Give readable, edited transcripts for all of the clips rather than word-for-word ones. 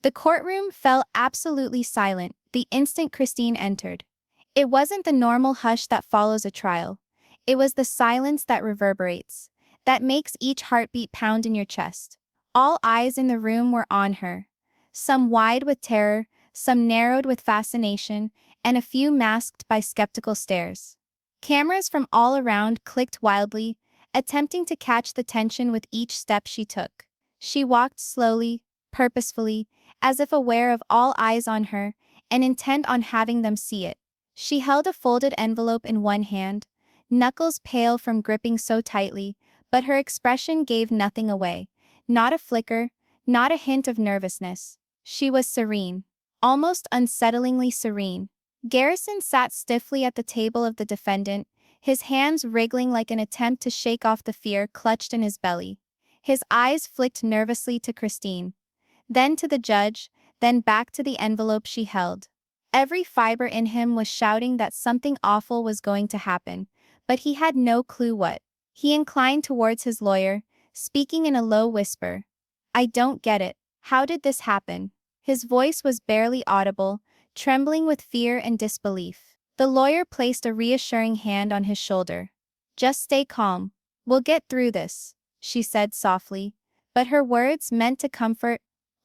The courtroom fell absolutely silent the instant Christine entered. It wasn't the normal hush that follows a trial. It was the silence that reverberates, that makes each heartbeat pound in your chest. All eyes in the room were on her, some wide with terror, some narrowed with fascination, and a few masked by skeptical stares. Cameras from all around clicked wildly, attempting to catch the tension with each step she took. She walked slowly, purposefully, as if aware of all eyes on her, and intent on having them see it. She held a folded envelope in one hand, knuckles pale from gripping so tightly, but her expression gave nothing away. Not a flicker, not a hint of nervousness. She was serene, almost unsettlingly serene. Garrison sat stiffly at the table of the defendant, his hands wriggling like an attempt to shake off the fear clutched in his belly. His eyes flicked nervously to Christine, then to the judge, then back to the envelope she held. Every fiber in him was shouting that something awful was going to happen, but he had no clue what. He inclined towards his lawyer, speaking in a low whisper. "I don't get it. How did this happen?" His voice was barely audible, trembling with fear and disbelief. The lawyer placed a reassuring hand on his shoulder. "Just stay calm. We'll get through this," she said softly, but her words, meant to comfort,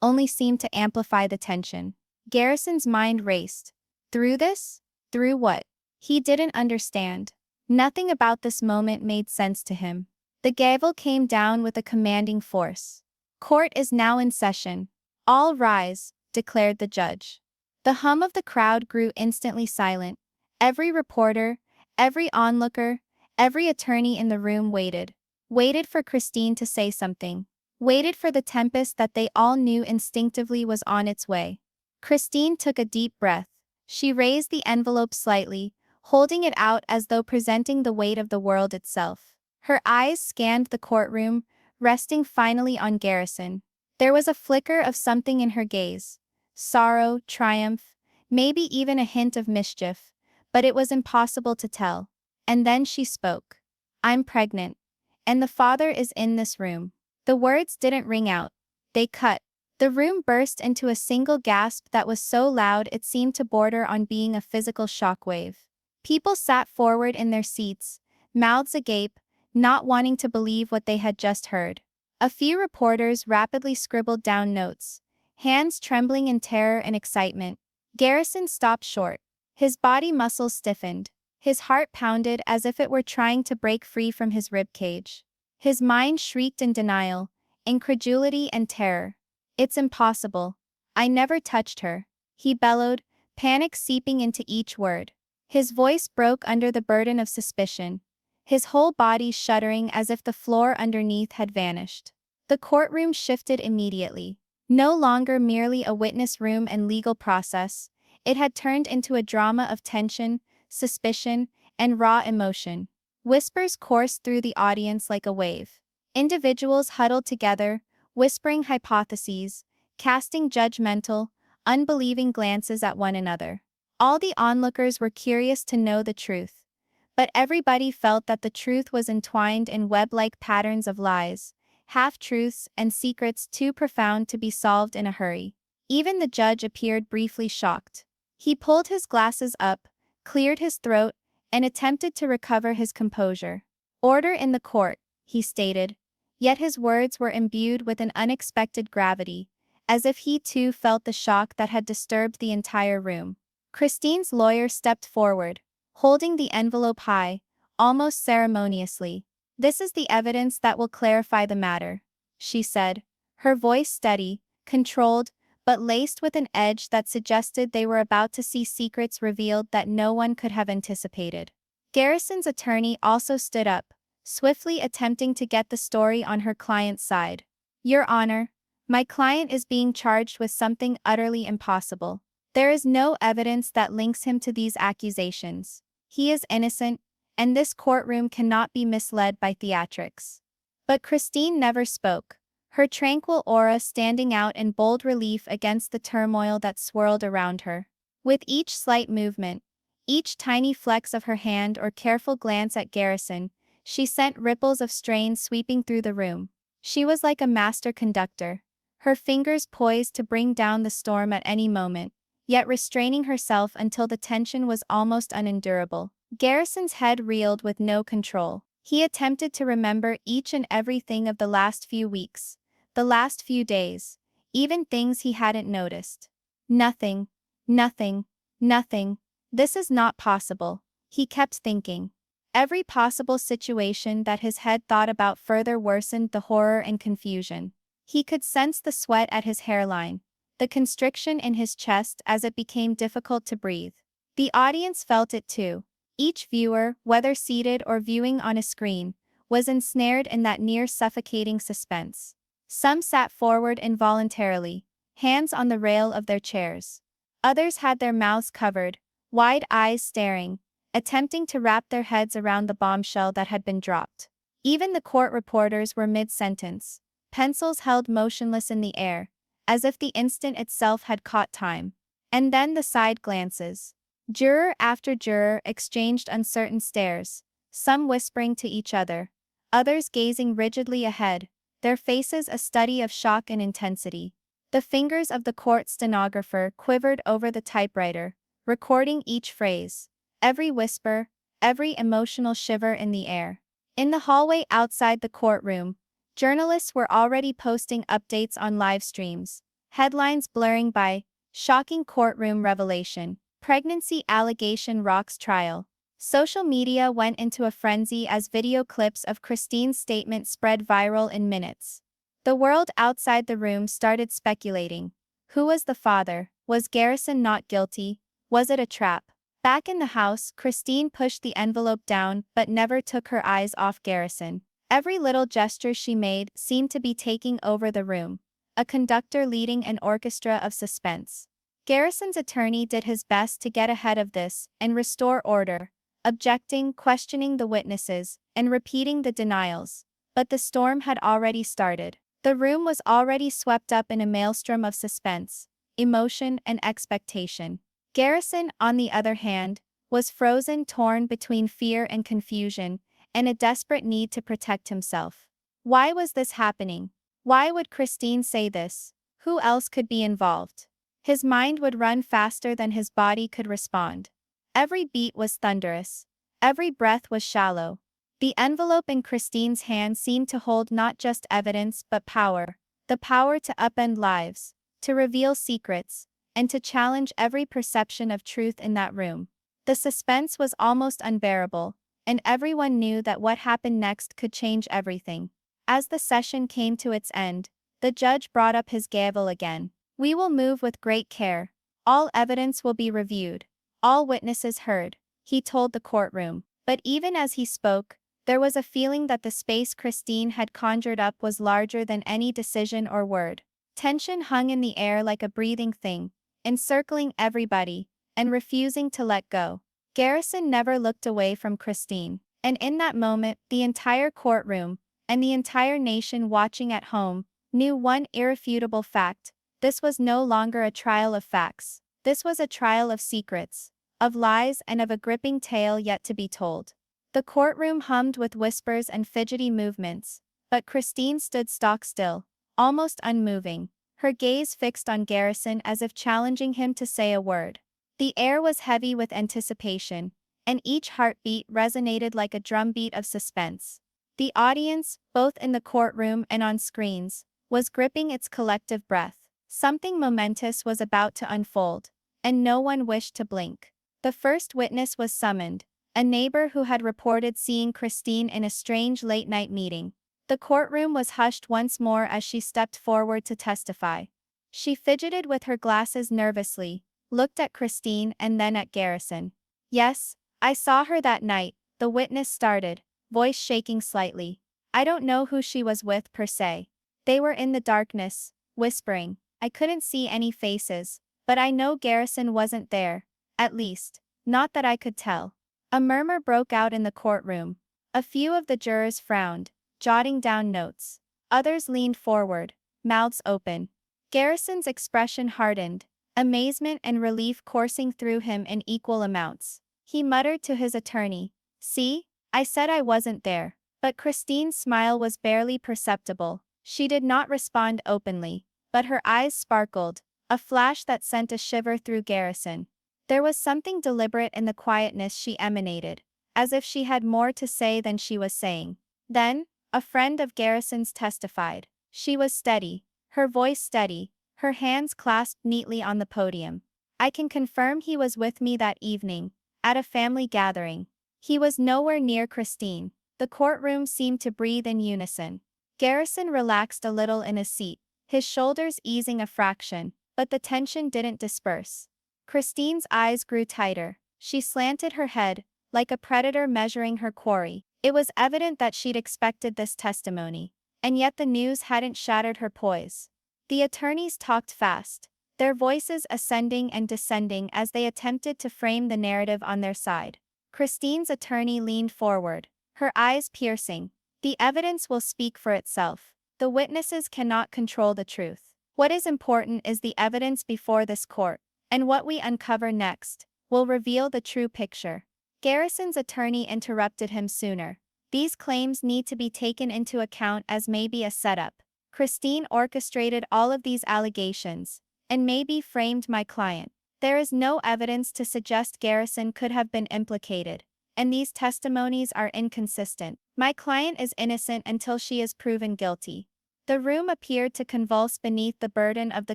only seemed to amplify the tension. Garrison's mind raced. Through this? Through what? He didn't understand. Nothing about this moment made sense to him. The gavel came down with a commanding force. "Court is now in session. All rise," declared the judge. The hum of the crowd grew instantly silent. Every reporter, every onlooker, every attorney in the room waited. Waited for Christine to say something. Waited for the tempest that they all knew instinctively was on its way. Christine took a deep breath. She raised the envelope slightly, holding it out as though presenting the weight of the world itself. Her eyes scanned the courtroom, resting finally on Garrison. There was a flicker of something in her gaze. Sorrow, triumph, maybe even a hint of mischief, but it was impossible to tell. And then she spoke. "I'm pregnant. And the father is in this room." The words didn't ring out. They cut. The room burst into a single gasp that was so loud it seemed to border on being a physical shockwave. People sat forward in their seats, mouths agape, not wanting to believe what they had just heard. A few reporters rapidly scribbled down notes, hands trembling in terror and excitement. Garrison stopped short. His body muscles stiffened. His heart pounded as if it were trying to break free from his ribcage. His mind shrieked in denial, incredulity and terror. "It's impossible. I never touched her," he bellowed, panic seeping into each word. His voice broke under the burden of suspicion, his whole body shuddering as if the floor underneath had vanished. The courtroom shifted immediately. No longer merely a witness room and legal process, it had turned into a drama of tension, suspicion, and raw emotion. Whispers coursed through the audience like a wave. Individuals huddled together, whispering hypotheses, casting judgmental, unbelieving glances at one another. All the onlookers were curious to know the truth, but everybody felt that the truth was entwined in web-like patterns of lies, half-truths, and secrets too profound to be solved in a hurry. Even the judge appeared briefly shocked. He pulled his glasses up, cleared his throat, and attempted to recover his composure. "Order in the court," he stated, yet his words were imbued with an unexpected gravity, as if he too felt the shock that had disturbed the entire room. Christine's lawyer stepped forward, holding the envelope high, almost ceremoniously. "This is the evidence that will clarify the matter," she said, her voice steady, controlled, but laced with an edge that suggested they were about to see secrets revealed that no one could have anticipated. Garrison's attorney also stood up, swiftly attempting to get the story on her client's side. "Your Honor, my client is being charged with something utterly impossible. There is no evidence that links him to these accusations. He is innocent, and this courtroom cannot be misled by theatrics." But Christine never spoke, her tranquil aura standing out in bold relief against the turmoil that swirled around her. With each slight movement, each tiny flex of her hand or careful glance at Garrison, she sent ripples of strain sweeping through the room. She was like a master conductor, her fingers poised to bring down the storm at any moment, yet restraining herself until the tension was almost unendurable. Garrison's head reeled with no control. He attempted to remember each and everything of the last few weeks, the last few days, even things he hadn't noticed. Nothing, nothing, nothing. This is not possible, he kept thinking. Every possible situation that his head thought about further worsened the horror and confusion. He could sense the sweat at his hairline, the constriction in his chest as it became difficult to breathe. The audience felt it too. Each viewer, whether seated or viewing on a screen, was ensnared in that near-suffocating suspense. Some sat forward involuntarily, hands on the rail of their chairs. Others had their mouths covered, wide eyes staring, attempting to wrap their heads around the bombshell that had been dropped. Even the court reporters were mid-sentence, pencils held motionless in the air, as if the instant itself had caught time. And then the side glances. Juror after juror exchanged uncertain stares, some whispering to each other, others gazing rigidly ahead, their faces a study of shock and intensity. The fingers of the court stenographer quivered over the typewriter, recording each phrase, every whisper, every emotional shiver in the air. In the hallway outside the courtroom, journalists were already posting updates on live streams, headlines blurring by shocking courtroom revelation, pregnancy allegation rocks trial. Social media went into a frenzy as video clips of Christine's statement spread viral in minutes. The world outside the room started speculating. Who was the father? Was Garrison not guilty? Was it a trap? Back in the house, Christine pushed the envelope down but never took her eyes off Garrison. Every little gesture she made seemed to be taking over the room, a conductor leading an orchestra of suspense. Garrison's attorney did his best to get ahead of this and restore order, objecting, questioning the witnesses, and repeating the denials. But the storm had already started. The room was already swept up in a maelstrom of suspense, emotion, and expectation. Garrison, on the other hand, was frozen, torn between fear and confusion, and a desperate need to protect himself. Why was this happening? Why would Christine say this? Who else could be involved? His mind would run faster than his body could respond. Every beat was thunderous. Every breath was shallow. The envelope in Christine's hand seemed to hold not just evidence but power. The power to upend lives, to reveal secrets, and to challenge every perception of truth in that room. The suspense was almost unbearable, and everyone knew that what happened next could change everything. As the session came to its end, the judge brought up his gavel again. "We will move with great care. All evidence will be reviewed. All witnesses heard," he told the courtroom. But even as he spoke, there was a feeling that the space Christine had conjured up was larger than any decision or word. Tension hung in the air like a breathing thing, encircling everybody, and refusing to let go. Garrison never looked away from Christine, and in that moment, the entire courtroom, and the entire nation watching at home, knew one irrefutable fact. This was no longer a trial of facts. This was a trial of secrets, of lies, and of a gripping tale yet to be told. The courtroom hummed with whispers and fidgety movements, but Christine stood stock still, almost unmoving, her gaze fixed on Garrison as if challenging him to say a word. The air was heavy with anticipation, and each heartbeat resonated like a drumbeat of suspense. The audience, both in the courtroom and on screens, was gripping its collective breath. Something momentous was about to unfold, and no one wished to blink. The first witness was summoned, a neighbor who had reported seeing Christine in a strange late-night meeting. The courtroom was hushed once more as she stepped forward to testify. She fidgeted with her glasses nervously, looked at Christine and then at Garrison. "Yes, I saw her that night," the witness started, voice shaking slightly. "I don't know who she was with per se. They were in the darkness, whispering. I couldn't see any faces, but I know Garrison wasn't there, at least, not that I could tell." A murmur broke out in the courtroom. A few of the jurors frowned, jotting down notes. Others leaned forward, mouths open. Garrison's expression hardened, amazement and relief coursing through him in equal amounts. He muttered to his attorney, "See, I said I wasn't there." But Christine's smile was barely perceptible. She did not respond openly, but her eyes sparkled, a flash that sent a shiver through Garrison. There was something deliberate in the quietness she emanated, as if she had more to say than she was saying. Then, a friend of Garrison's testified. She was steady, her voice steady, her hands clasped neatly on the podium. I can confirm he was with me that evening, at a family gathering. He was nowhere near Christine. The courtroom seemed to breathe in unison. Garrison relaxed a little in his seat, his shoulders easing a fraction, but the tension didn't disperse. Christine's eyes grew tighter. She slanted her head, like a predator measuring her quarry. It was evident that she'd expected this testimony, and yet the news hadn't shattered her poise. The attorneys talked fast, their voices ascending and descending as they attempted to frame the narrative on their side. Christine's attorney leaned forward, her eyes piercing. The evidence will speak for itself. The witnesses cannot control the truth. What is important is the evidence before this court, and what we uncover next will reveal the true picture. Garrison's attorney interrupted him sooner. These claims need to be taken into account as maybe a setup. Christine orchestrated all of these allegations, and maybe framed my client. There is no evidence to suggest Garrison could have been implicated, and these testimonies are inconsistent. My client is innocent until she is proven guilty. The room appeared to convulse beneath the burden of the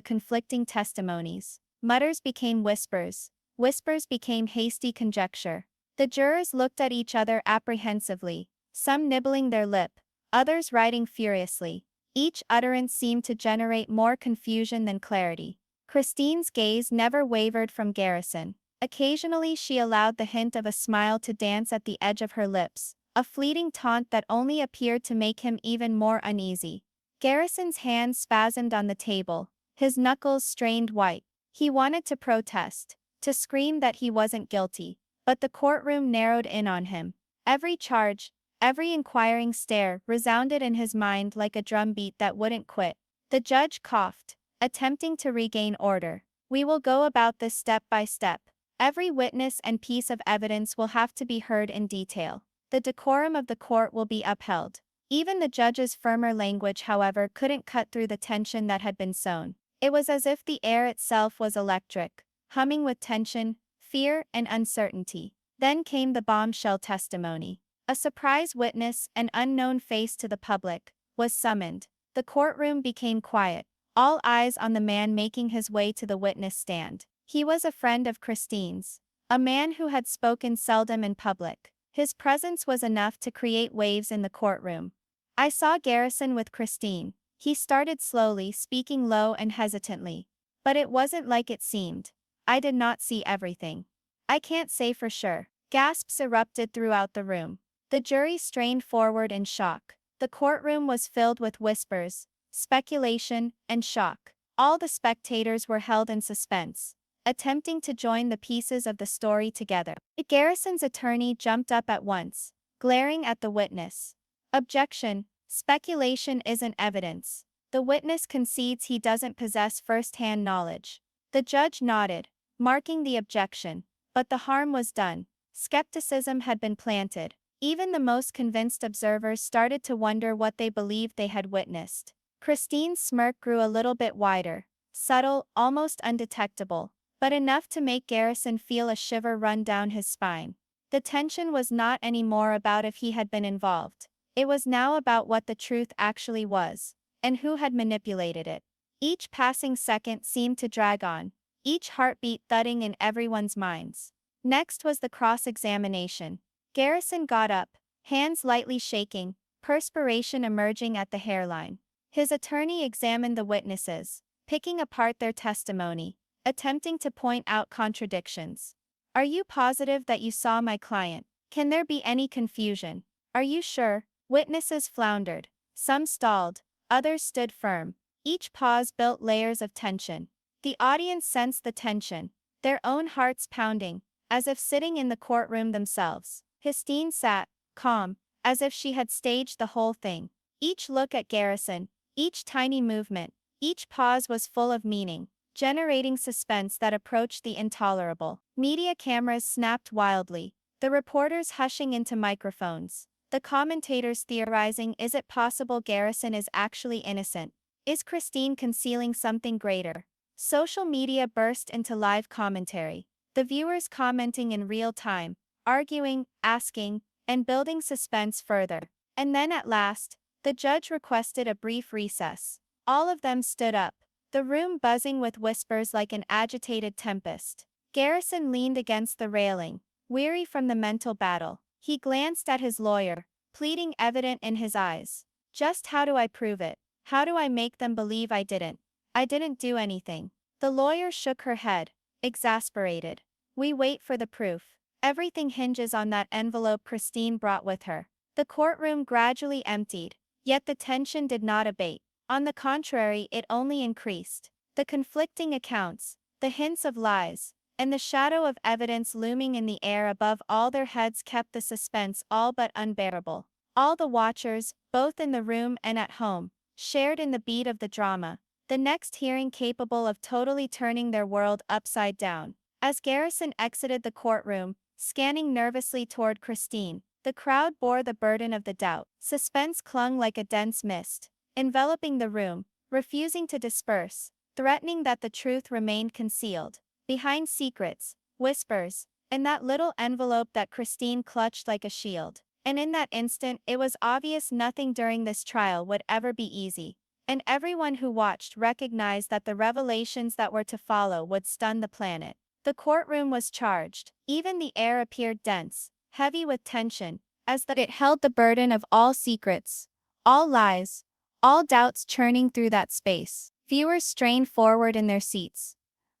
conflicting testimonies. Mutters became whispers. Whispers became hasty conjecture. The jurors looked at each other apprehensively, some nibbling their lip, others writing furiously. Each utterance seemed to generate more confusion than clarity. Christine's gaze never wavered from Garrison. Occasionally she allowed the hint of a smile to dance at the edge of her lips, a fleeting taunt that only appeared to make him even more uneasy. Garrison's hands spasmed on the table, his knuckles strained white. He wanted to protest, to scream that he wasn't guilty, but the courtroom narrowed in on him. Every charge, every inquiring stare resounded in his mind like a drumbeat that wouldn't quit. The judge coughed, attempting to regain order. We will go about this step by step. Every witness and piece of evidence will have to be heard in detail. The decorum of the court will be upheld. Even the judge's firmer language, however, couldn't cut through the tension that had been sown. It was as if the air itself was electric, humming with tension, fear, and uncertainty. Then came the bombshell testimony. A surprise witness, an unknown face to the public, was summoned. The courtroom became quiet, all eyes on the man making his way to the witness stand. He was a friend of Christine's, a man who had spoken seldom in public. His presence was enough to create waves in the courtroom. I saw Garrison with Christine. He started slowly, speaking low and hesitantly. But it wasn't like it seemed. I did not see everything. I can't say for sure. Gasps erupted throughout the room. The jury strained forward in shock. The courtroom was filled with whispers, speculation, and shock. All the spectators were held in suspense, attempting to join the pieces of the story together. Garrison's attorney jumped up at once, glaring at the witness. Objection. Speculation isn't evidence. The witness concedes he doesn't possess first-hand knowledge. The judge nodded, marking the objection, but the harm was done. Skepticism had been planted. Even the most convinced observers started to wonder what they believed they had witnessed. Christine's smirk grew a little bit wider, subtle, almost undetectable, but enough to make Garrison feel a shiver run down his spine. The tension was not anymore about if he had been involved. It was now about what the truth actually was, and who had manipulated it. Each passing second seemed to drag on, each heartbeat thudding in everyone's minds. Next was the cross-examination. Garrison got up, hands lightly shaking, perspiration emerging at the hairline. His attorney examined the witnesses, picking apart their testimony, attempting to point out contradictions. Are you positive that you saw my client? Can there be any confusion? Are you sure? Witnesses floundered. Some stalled, others stood firm. Each pause built layers of tension. The audience sensed the tension, their own hearts pounding, as if sitting in the courtroom themselves. Christine sat, calm, as if she had staged the whole thing. Each look at Garrison, each tiny movement, each pause was full of meaning, generating suspense that approached the intolerable. Media cameras snapped wildly, the reporters hushing into microphones, the commentators theorizing, is it possible Garrison is actually innocent? Is Christine concealing something greater? Social media burst into live commentary, the viewers commenting in real time, arguing, asking, and building suspense further. And then at last, the judge requested a brief recess. All of them stood up, the room buzzing with whispers like an agitated tempest. Garrison leaned against the railing, weary from the mental battle. He glanced at his lawyer, pleading evident in his eyes. Just how do I prove it? How do I make them believe I didn't? I didn't do anything. The lawyer shook her head, exasperated. We wait for the proof. Everything hinges on that envelope Christine brought with her. The courtroom gradually emptied, yet the tension did not abate. On the contrary, it only increased. The conflicting accounts, the hints of lies, and the shadow of evidence looming in the air above all their heads kept the suspense all but unbearable. All the watchers, both in the room and at home, shared in the beat of the drama, the next hearing capable of totally turning their world upside down. As Garrison exited the courtroom, scanning nervously toward Christine, the crowd bore the burden of the doubt. Suspense clung like a dense mist, enveloping the room, refusing to disperse, threatening that the truth remained concealed behind secrets, whispers, and that little envelope that Christine clutched like a shield. And in that instant, it was obvious nothing during this trial would ever be easy, and everyone who watched recognized that the revelations that were to follow would stun the planet. The courtroom was charged. Even the air appeared dense, heavy with tension, as though it held the burden of all secrets, all lies, all doubts churning through that space. Viewers strained forward in their seats.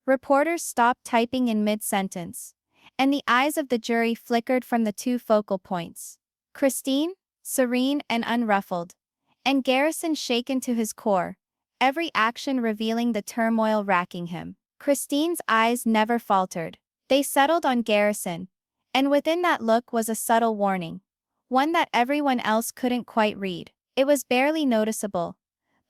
Reporters stopped typing in mid-sentence, and the eyes of the jury flickered from the two focal points. Christine, serene and unruffled, and Garrison shaken to his core, every action revealing the turmoil racking him. Christine's eyes never faltered. They settled on Garrison, and within that look was a subtle warning, one that everyone else couldn't quite read. It was barely noticeable,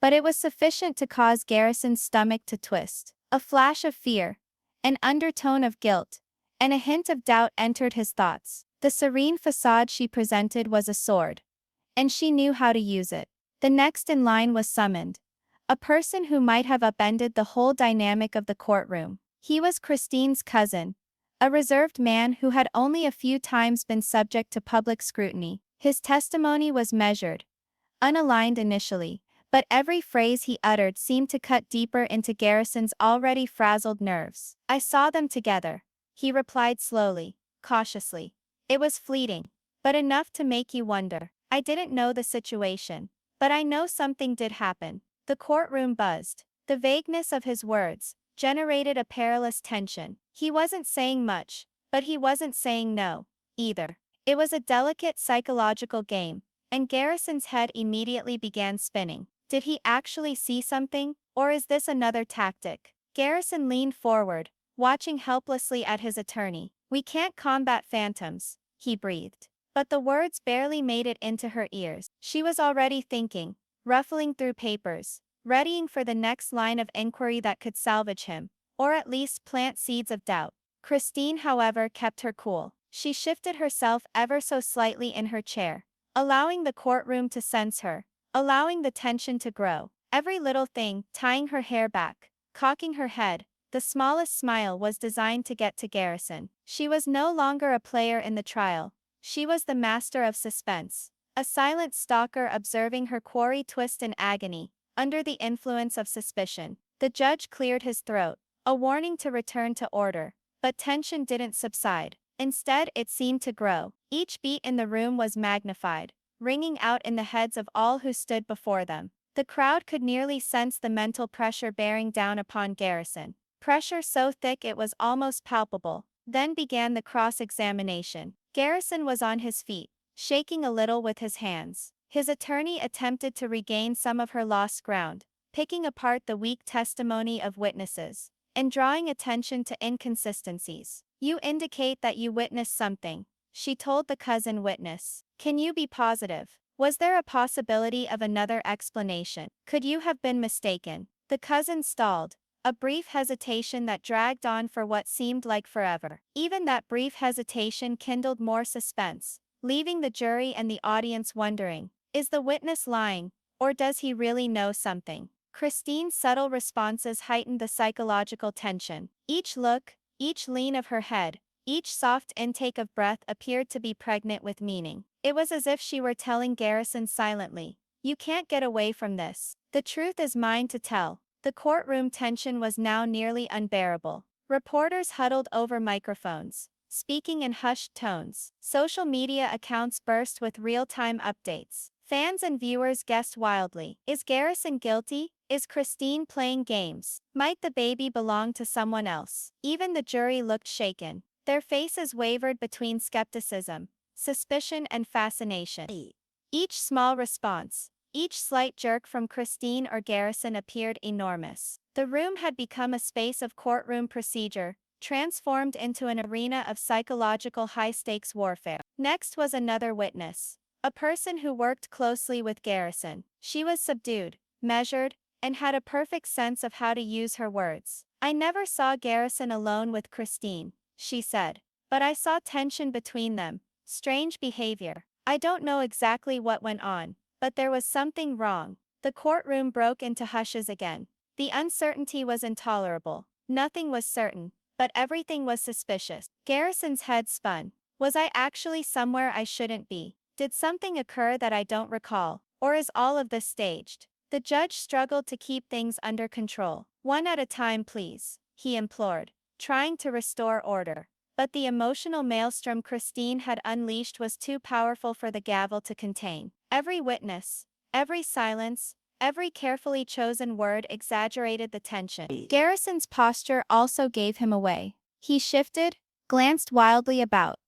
but it was sufficient to cause Garrison's stomach to twist. A flash of fear, an undertone of guilt, and a hint of doubt entered his thoughts. The serene facade she presented was a sword, and she knew how to use it. The next in line was summoned, a person who might have upended the whole dynamic of the courtroom. He was Christine's cousin, a reserved man who had only a few times been subject to public scrutiny. His testimony was measured, unaligned initially, but every phrase he uttered seemed to cut deeper into Garrison's already frazzled nerves. I saw them together, he replied slowly, cautiously. It was fleeting, but enough to make you wonder. I didn't know the situation, but I know something did happen. The courtroom buzzed. The vagueness of his words generated a perilous tension. He wasn't saying much, but he wasn't saying no, either. It was a delicate psychological game, and Garrison's head immediately began spinning. Did he actually see something, or is this another tactic? Garrison leaned forward, watching helplessly at his attorney. We can't combat phantoms, he breathed. But the words barely made it into her ears. She was already thinking, ruffling through papers, readying for the next line of inquiry that could salvage him, or at least plant seeds of doubt. Christine, however, kept her cool. She shifted herself ever so slightly in her chair, allowing the courtroom to sense her, allowing the tension to grow. Every little thing, tying her hair back, cocking her head, the smallest smile was designed to get to Garrison. She was no longer a player in the trial. She was the master of suspense, a silent stalker observing her quarry twist in agony, under the influence of suspicion. The judge cleared his throat, a warning to return to order, but tension didn't subside. Instead, it seemed to grow. Each beat in the room was magnified, ringing out in the heads of all who stood before them. The crowd could nearly sense the mental pressure bearing down upon Garrison, pressure so thick it was almost palpable. Then began the cross-examination. Garrison was on his feet, shaking a little with his hands. His attorney attempted to regain some of her lost ground, picking apart the weak testimony of witnesses, and drawing attention to inconsistencies. You indicate that you witnessed something, she told the cousin witness. Can you be positive? Was there a possibility of another explanation? Could you have been mistaken? The cousin stalled, a brief hesitation that dragged on for what seemed like forever. Even that brief hesitation kindled more suspense, leaving the jury and the audience wondering, is the witness lying, or does he really know something? Christine's subtle responses heightened the psychological tension. Each look, each lean of her head, each soft intake of breath appeared to be pregnant with meaning. It was as if she were telling Garrison silently, "You can't get away from this. The truth is mine to tell." The courtroom tension was now nearly unbearable. Reporters huddled over microphones, speaking in hushed tones. Social media accounts burst with real-time updates. Fans and viewers guessed wildly. Is Garrison guilty? Is Christine playing games? Might the baby belong to someone else? Even the jury looked shaken. Their faces wavered between skepticism, suspicion, and fascination. Each small response, each slight jerk from Christine or Garrison appeared enormous. The room had become a space of courtroom procedure, transformed into an arena of psychological high-stakes warfare. Next was another witness, a person who worked closely with Garrison. She was subdued, measured, and had a perfect sense of how to use her words. "I never saw Garrison alone with Christine," she said, "but I saw tension between them, strange behavior. I don't know exactly what went on, but there was something wrong." The courtroom broke into hushes again. The uncertainty was intolerable. Nothing was certain, but everything was suspicious. Garrison's head spun. Was I actually somewhere I shouldn't be? Did something occur that I don't recall? Or is all of this staged? The judge struggled to keep things under control. "One at a time, please," he implored, trying to restore order. But the emotional maelstrom Christine had unleashed was too powerful for the gavel to contain. Every witness, every silence, every carefully chosen word exaggerated the tension. Garrison's posture also gave him away. He shifted, glanced wildly about,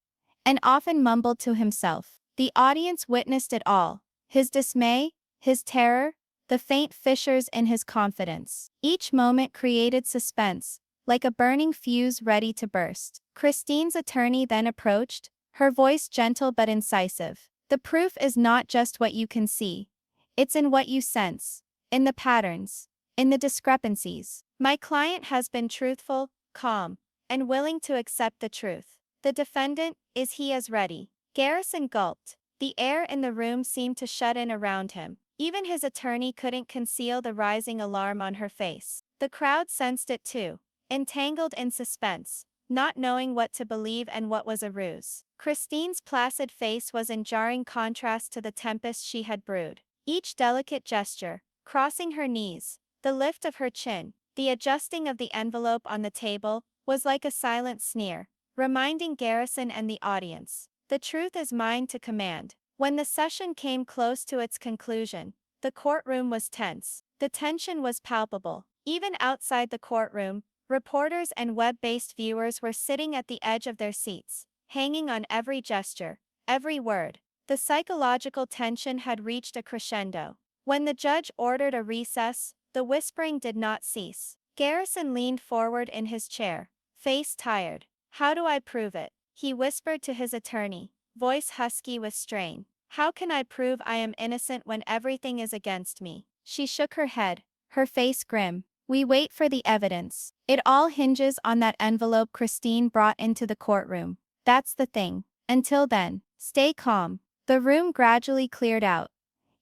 and often mumbled to himself. The audience witnessed it all. His dismay, his terror, the faint fissures in his confidence. Each moment created suspense, like a burning fuse ready to burst. Christine's attorney then approached, her voice gentle but incisive. "The proof is not just what you can see. It's in what you sense, in the patterns, in the discrepancies. My client has been truthful, calm, and willing to accept the truth. The defendant, is he as ready?" Garrison gulped. The air in the room seemed to shut in around him. Even his attorney couldn't conceal the rising alarm on her face. The crowd sensed it too, entangled in suspense, not knowing what to believe and what was a ruse. Christine's placid face was in jarring contrast to the tempest she had brewed. Each delicate gesture, crossing her knees, the lift of her chin, the adjusting of the envelope on the table, was like a silent sneer, reminding Garrison and the audience, "The truth is mine to command." When the session came close to its conclusion, the courtroom was tense. The tension was palpable. Even outside the courtroom, reporters and web-based viewers were sitting at the edge of their seats, hanging on every gesture, every word. The psychological tension had reached a crescendo. When the judge ordered a recess, the whispering did not cease. Garrison leaned forward in his chair, face tired. "How do I prove it?" he whispered to his attorney, voice husky with strain. "How can I prove I am innocent when everything is against me?" She shook her head, her face grim. "We wait for the evidence. It all hinges on that envelope Christine brought into the courtroom. That's the thing. Until then, stay calm." The room gradually cleared out.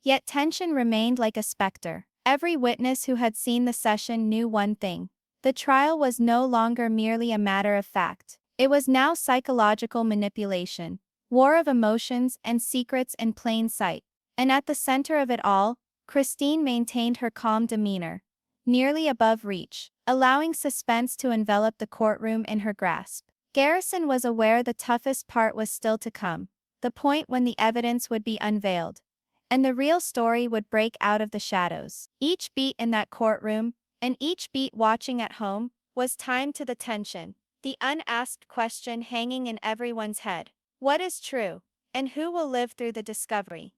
Yet tension remained like a specter. Every witness who had seen the session knew one thing. The trial was no longer merely a matter of fact. It was now psychological manipulation, war of emotions and secrets in plain sight. And at the center of it all, Christine maintained her calm demeanor, nearly above reach, allowing suspense to envelop the courtroom in her grasp. Garrison was aware the toughest part was still to come, the point when the evidence would be unveiled, and the real story would break out of the shadows. Each beat in that courtroom, and each beat watching at home, was timed to the tension, the unasked question hanging in everyone's head. What is true? And who will live through the discovery?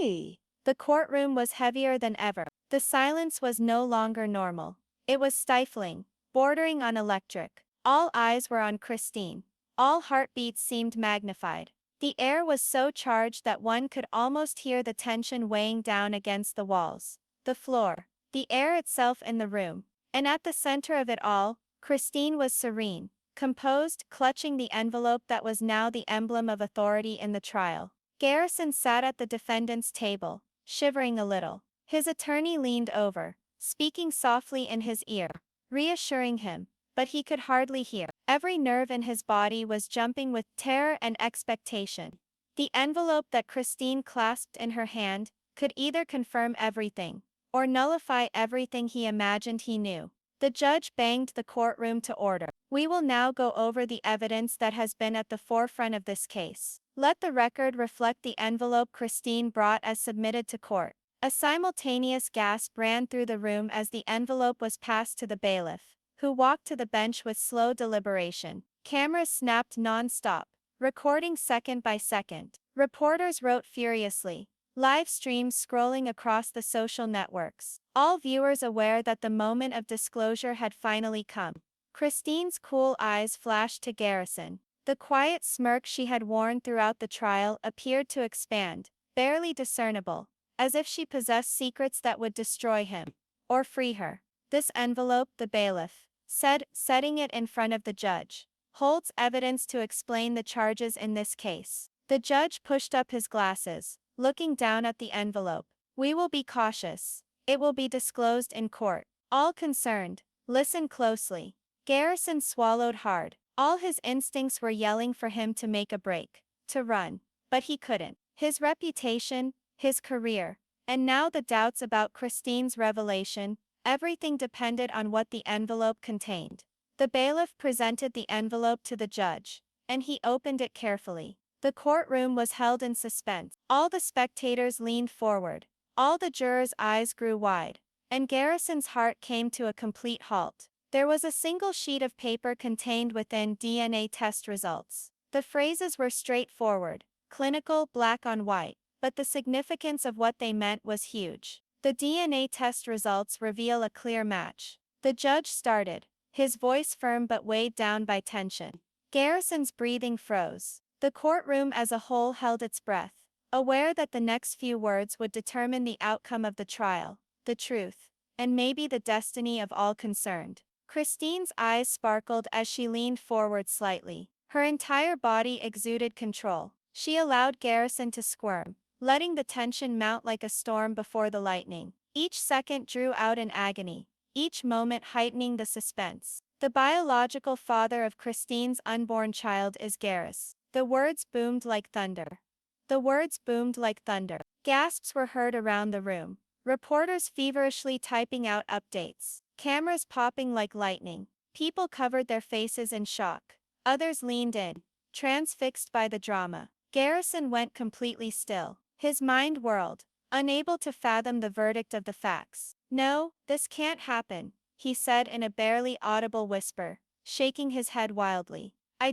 The courtroom was heavier than ever. The silence was no longer normal. It was stifling, bordering on electric. All eyes were on Christine. All heartbeats seemed magnified. The air was so charged that one could almost hear the tension weighing down against the walls, the floor, the air itself in the room. And at the center of it all, Christine was serene, composed, clutching the envelope that was now the emblem of authority in the trial. Garrison sat at the defendant's table, shivering a little. His attorney leaned over, speaking softly in his ear, reassuring him, but he could hardly hear. Every nerve in his body was jumping with terror and expectation. The envelope that Christine clasped in her hand could either confirm everything or nullify everything he imagined he knew. The judge banged the courtroom to order. We will now go over the evidence that has been at the forefront of this case. Let the record reflect the envelope Christine brought as submitted to court. A simultaneous gasp ran through the room as the envelope was passed to the bailiff, who walked to the bench with slow deliberation. Cameras snapped non-stop, recording second by second. Reporters wrote furiously, live streams scrolling across the social networks, all viewers aware that the moment of disclosure had finally come. Christine's cool eyes flashed to Garrison. The quiet smirk she had worn throughout the trial appeared to expand, barely discernible, as if she possessed secrets that would destroy him or free her. This envelope, the bailiff said, setting it in front of the judge, holds evidence to explain the charges in this case. The judge pushed up his glasses, looking down at the envelope. We will be cautious. It will be disclosed in court. All concerned, listen closely. Garrison swallowed hard. All his instincts were yelling for him to make a break, to run, but he couldn't. His reputation, his career, and now the doubts about Christine's revelation, everything depended on what the envelope contained. The bailiff presented the envelope to the judge, and he opened it carefully. The courtroom was held in suspense. All the spectators leaned forward. All the jurors' eyes grew wide, and Garrison's heart came to a complete halt. There was a single sheet of paper contained within DNA test results. The phrases were straightforward, clinical, black on white, but the significance of what they meant was huge. The DNA test results reveal a clear match. The judge started, his voice firm but weighed down by tension. Garrison's breathing froze. The courtroom as a whole held its breath, aware that the next few words would determine the outcome of the trial, the truth, and maybe the destiny of all concerned. Christine's eyes sparkled as she leaned forward slightly. Her entire body exuded control. She allowed Garrison to squirm, letting the tension mount like a storm before the lightning. Each second drew out in agony, each moment heightening the suspense. The biological father of Christine's unborn child is Garrison. The words boomed like thunder. The words boomed like thunder. Gasps were heard around the room. Reporters feverishly typing out updates. Cameras popping like lightning. People covered their faces in shock. Others leaned in, transfixed by the drama. Garrison went completely still. His mind whirled, unable to fathom the verdict of the facts. No, this can't happen, he said in a barely audible whisper, shaking his head wildly. I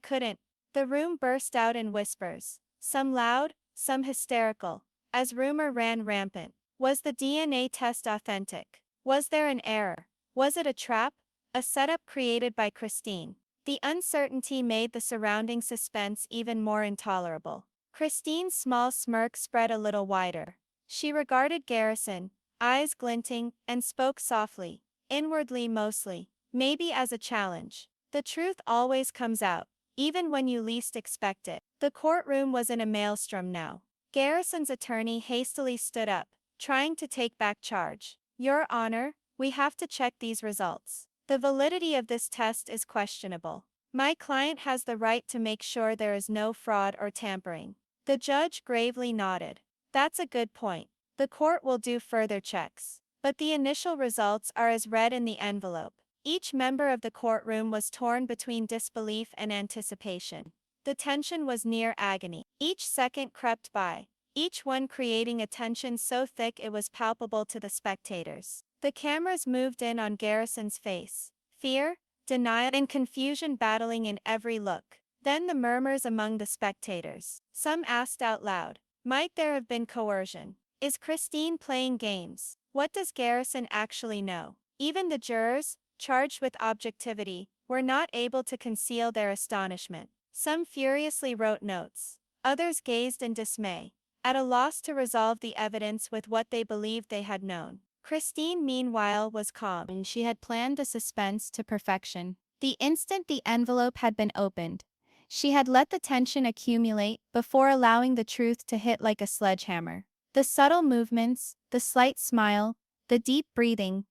couldn't. The room burst out in whispers, some loud, some hysterical, as rumor ran rampant. Was the DNA test authentic? Was there an error? Was it a trap? A setup created by Christine? The uncertainty made the surrounding suspense even more intolerable. Christine's small smirk spread a little wider. She regarded Garrison, eyes glinting, and spoke softly, inwardly mostly, maybe as a challenge. The truth always comes out, even when you least expect it. The courtroom was in a maelstrom now. Garrison's attorney hastily stood up, trying to take back charge. Your Honor, we have to check these results. The validity of this test is questionable. My client has the right to make sure there is no fraud or tampering. The judge gravely nodded. That's a good point. The court will do further checks. But the initial results are as read in the envelope. Each member of the courtroom was torn between disbelief and anticipation. The tension was near agony. Each second crept by, each one creating a tension so thick it was palpable to the spectators. The cameras moved in on Garrison's face, fear, denial, and confusion battling in every look. Then the murmurs among the spectators. Some asked out loud, might there have been coercion? Is Christine playing games? What does Garrison actually know? Even the jurors, charged with objectivity, were not able to conceal their astonishment. Some furiously wrote notes. Others gazed in dismay, at a loss to resolve the evidence with what they believed they had known. Christine, meanwhile, was calm, and she had planned the suspense to perfection. The instant the envelope had been opened, she had let the tension accumulate before allowing the truth to hit like a sledgehammer. The subtle movements, the slight smile, the deep breathing.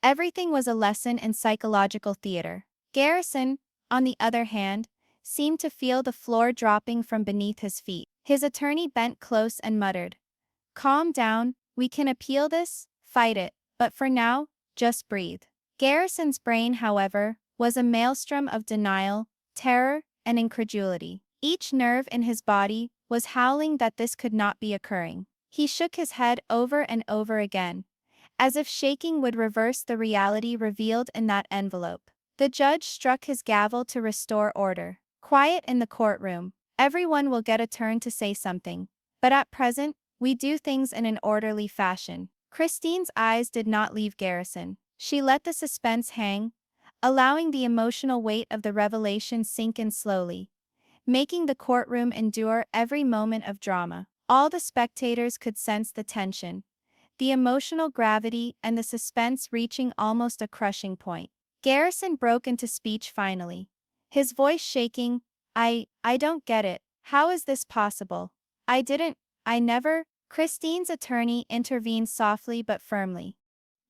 Everything was a lesson in psychological theater. Garrison, on the other hand, seemed to feel the floor dropping from beneath his feet. His attorney bent close and muttered, "Calm down, we can appeal this, fight it, but for now, just breathe." Garrison's brain, however, was a maelstrom of denial, terror, and incredulity. Each nerve in his body was howling that this could not be occurring. He shook his head over and over again, as if shaking would reverse the reality revealed in that envelope. The judge struck his gavel to restore order. "Quiet in the courtroom. Everyone will get a turn to say something. But at present, we do things in an orderly fashion." Christine's eyes did not leave Garrison. She let the suspense hang, allowing the emotional weight of the revelation sink in slowly, making the courtroom endure every moment of drama. All the spectators could sense the tension, the emotional gravity, and the suspense reaching almost a crushing point. Garrison broke into speech finally, his voice shaking. I don't get it. How is this possible? I never." Christine's attorney intervened softly but firmly.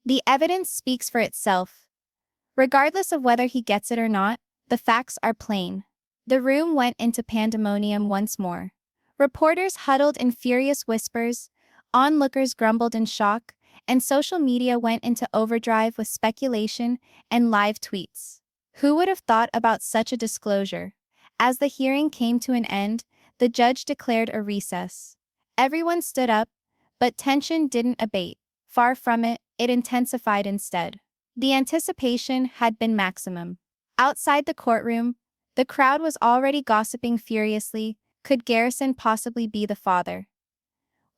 "The evidence speaks for itself. Regardless of whether he gets it or not, the facts are plain." The room went into pandemonium once more. Reporters huddled in furious whispers, onlookers grumbled in shock, and social media went into overdrive with speculation and live tweets. Who would have thought about such a disclosure? As the hearing came to an end, the judge declared a recess. Everyone stood up, but tension didn't abate. Far from it, it intensified instead. The anticipation had been maximum. Outside the courtroom, the crowd was already gossiping furiously. Could Garrison possibly be the father?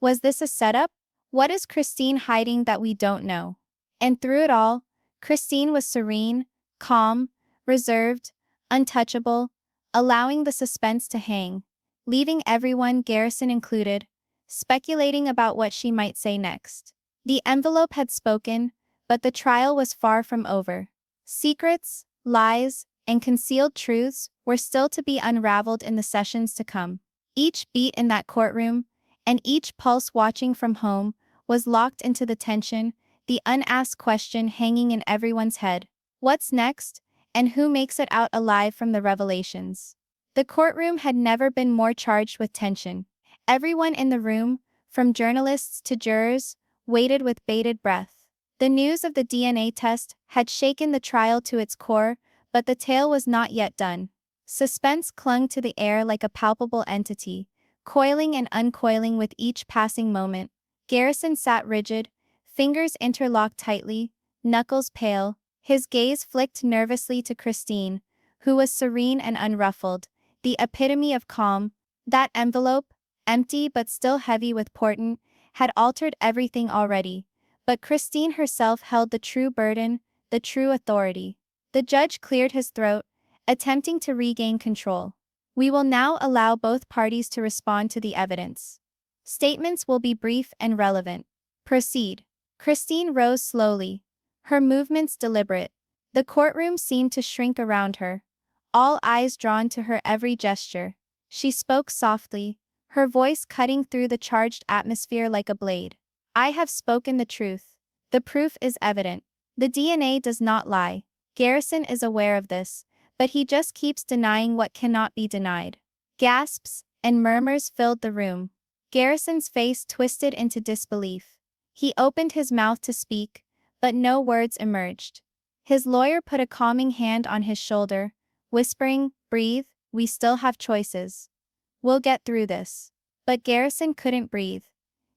Was this a setup? What is Christine hiding that we don't know? And through it all, Christine was serene, calm, reserved, untouchable, allowing the suspense to hang, leaving everyone, Garrison included, speculating about what she might say next. The envelope had spoken, but the trial was far from over. Secrets, lies, and concealed truths were still to be unraveled in the sessions to come. Each beat in that courtroom, and each pulse watching from home, was locked into the tension, the unasked question hanging in everyone's head. What's next, and who makes it out alive from the revelations? The courtroom had never been more charged with tension. Everyone in the room, from journalists to jurors, waited with bated breath. The news of the DNA test had shaken the trial to its core, but the tale was not yet done. Suspense clung to the air like a palpable entity, coiling and uncoiling with each passing moment. Garrison sat rigid, fingers interlocked tightly, knuckles pale, his gaze flicked nervously to Christine, who was serene and unruffled, the epitome of calm. That envelope, empty but still heavy with portent, had altered everything already, but Christine herself held the true burden, the true authority. The judge cleared his throat, attempting to regain control. "We will now allow both parties to respond to the evidence. Statements will be brief and relevant. Proceed." Christine rose slowly, her movements deliberate. The courtroom seemed to shrink around her, all eyes drawn to her every gesture. She spoke softly, her voice cutting through the charged atmosphere like a blade. "I have spoken the truth. The proof is evident. The DNA does not lie. Garrison is aware of this, but he just keeps denying what cannot be denied." Gasps and murmurs filled the room. Garrison's face twisted into disbelief. He opened his mouth to speak, but no words emerged. His lawyer put a calming hand on his shoulder, whispering, "Breathe, we still have choices. We'll get through this." But Garrison couldn't breathe.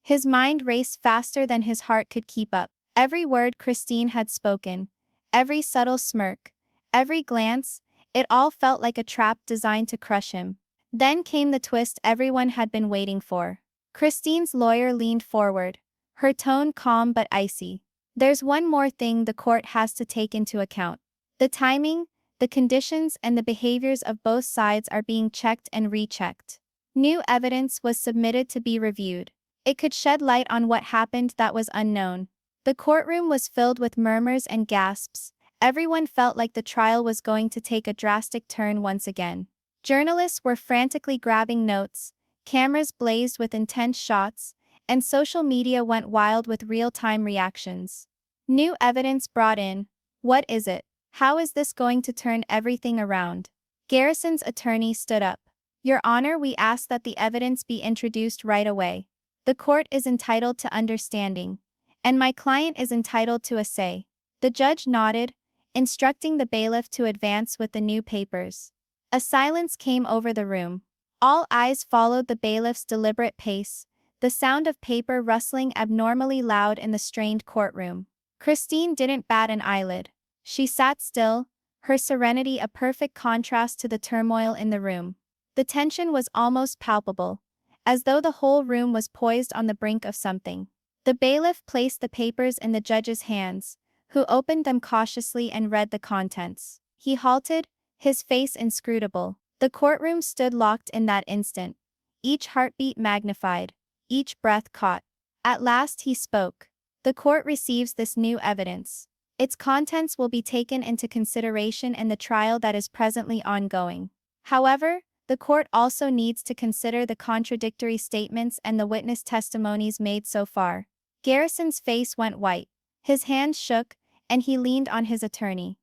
His mind raced faster than his heart could keep up. Every word Christine had spoken, every subtle smirk, every glance, it all felt like a trap designed to crush him. Then came the twist everyone had been waiting for. Christine's lawyer leaned forward, her tone calm but icy. "There's one more thing the court has to take into account. The timing, the conditions, and the behaviors of both sides are being checked and rechecked. New evidence was submitted to be reviewed. It could shed light on what happened that was unknown." The courtroom was filled with murmurs and gasps. Everyone felt like the trial was going to take a drastic turn once again. Journalists were frantically grabbing notes, cameras blazed with intense shots, and social media went wild with real-time reactions. New evidence brought in. What is it? How is this going to turn everything around? Garrison's attorney stood up. Your Honor, we ask that the evidence be introduced right away. The court is entitled to understanding, and my client is entitled to a say. The judge nodded, instructing the bailiff to advance with the new papers. A silence came over the room. All eyes followed the bailiff's deliberate pace, the sound of paper rustling abnormally loud in the strained courtroom. Christine didn't bat an eyelid. She sat still, her serenity a perfect contrast to the turmoil in the room. The tension was almost palpable, as though the whole room was poised on the brink of something. The bailiff placed the papers in the judge's hands, who opened them cautiously and read the contents. He halted, his face inscrutable. The courtroom stood locked in that instant, each heartbeat magnified, each breath caught. At last he spoke. The court receives this new evidence. Its contents will be taken into consideration in the trial that is presently ongoing. However, the court also needs to consider the contradictory statements and the witness testimonies made so far. Garrison's face went white, his hands shook, and he leaned on his attorney.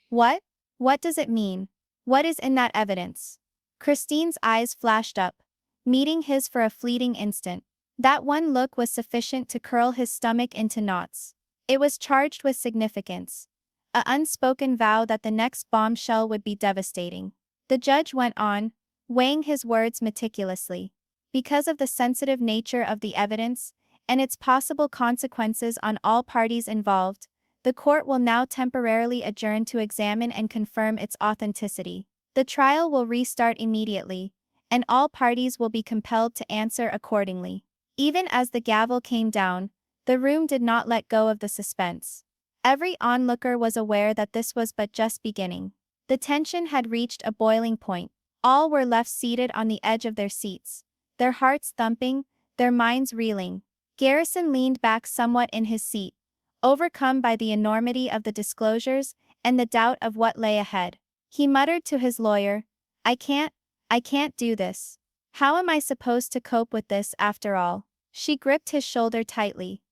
What? What does it mean? What is in that evidence? Christine's eyes flashed up, meeting his for a fleeting instant. That one look was sufficient to curl his stomach into knots. It was charged with significance, an unspoken vow that the next bombshell would be devastating. The judge went on, weighing his words meticulously. Because of the sensitive nature of the evidence, and its possible consequences on all parties involved, the court will now temporarily adjourn to examine and confirm its authenticity. The trial will restart immediately, and all parties will be compelled to answer accordingly. Even as the gavel came down, the room did not let go of the suspense. Every onlooker was aware that this was but just beginning. The tension had reached a boiling point. All were left seated on the edge of their seats, their hearts thumping, their minds reeling. Garrison leaned back somewhat in his seat, overcome by the enormity of the disclosures and the doubt of what lay ahead. He muttered to his lawyer, I can't do this. How am I supposed to cope with this after all? She gripped his shoulder tightly.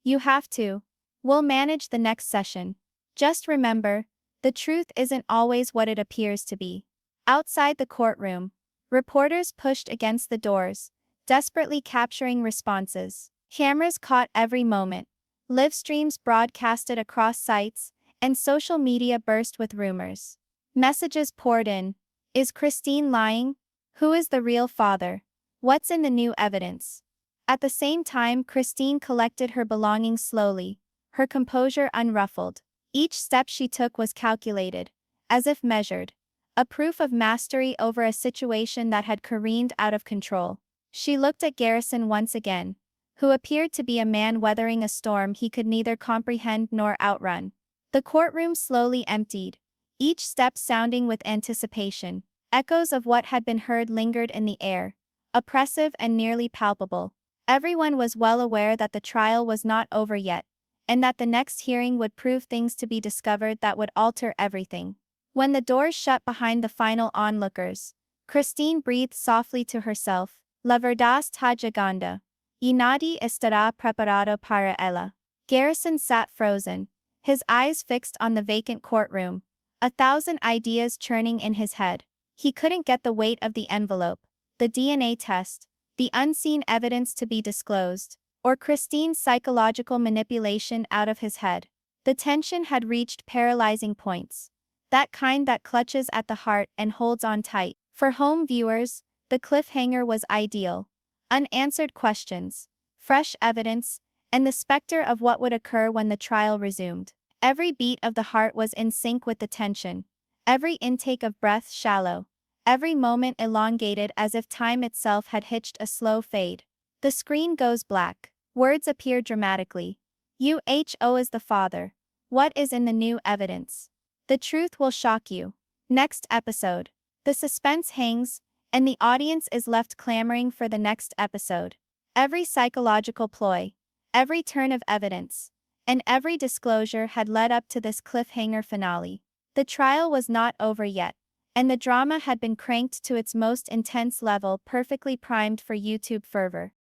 You have to. We'll manage the next session. Just remember, the truth isn't always what it appears to be. Outside the courtroom, reporters pushed against the doors, desperately capturing responses. Cameras caught every moment. Live streams broadcasted across sites, and social media burst with rumors. Messages poured in. Is Christine lying? Who is the real father? What's in the new evidence? At the same time, Christine collected her belongings slowly, her composure unruffled. Each step she took was calculated, as if measured, a proof of mastery over a situation that had careened out of control. She looked at Garrison once again, who appeared to be a man weathering a storm he could neither comprehend nor outrun. The courtroom slowly emptied, each step sounding with anticipation. Echoes of what had been heard lingered in the air, oppressive and nearly palpable. Everyone was well aware that the trial was not over yet, and that the next hearing would prove things to be discovered that would alter everything. When the doors shut behind the final onlookers, Christine breathed softly to herself, La verdad está llegando. Y nadie estará preparado para ella. Garrison sat frozen, his eyes fixed on the vacant courtroom, 1,000 ideas churning in his head. He couldn't get the weight of the envelope, the DNA test, the unseen evidence to be disclosed, or Christine's psychological manipulation out of his head. The tension had reached paralyzing points, that kind that clutches at the heart and holds on tight. For home viewers, the cliffhanger was ideal. Unanswered questions, fresh evidence, and the specter of what would occur when the trial resumed. Every beat of the heart was in sync with the tension, every intake of breath shallow, every moment elongated as if time itself had hitched a slow fade. The screen goes black. Words appear dramatically. UHO is the father. What is in the new evidence? The truth will shock you. Next episode. The suspense hangs, and the audience is left clamoring for the next episode. Every psychological ploy, every turn of evidence, and every disclosure had led up to this cliffhanger finale. The trial was not over yet, and the drama had been cranked to its most intense level, perfectly primed for YouTube fervor.